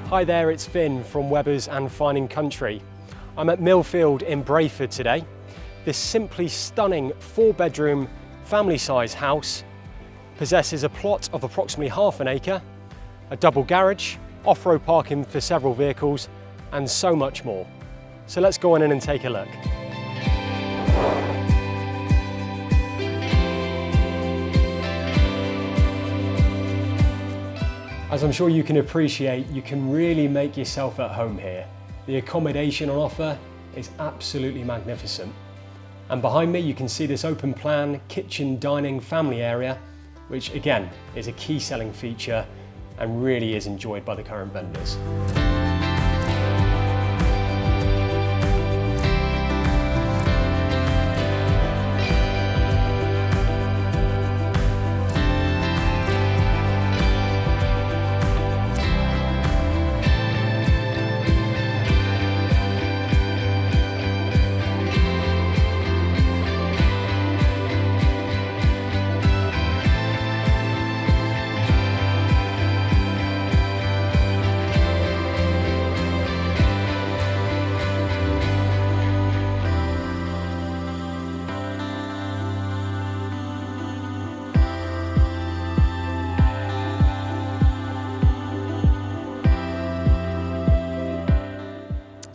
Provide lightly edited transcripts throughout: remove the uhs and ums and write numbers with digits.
Hi there, it's Finn from Webbers and Fine & Country. I'm at Millfield in Brayford today. This simply stunning 4-bedroom family-size house possesses a plot of approximately half an acre, a double garage, off-road parking for several vehicles, and so much more. So let's go on in and take a look. As I'm sure you can appreciate, you can really make yourself at home here. The accommodation on offer is absolutely magnificent. And behind me you can see this open plan kitchen, dining, family area, which again is a key selling feature and really is enjoyed by the current vendors.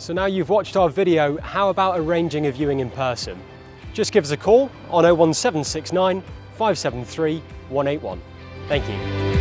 So now you've watched our video, how about arranging a viewing in person? Just give us a call on 01769 573 181. Thank you.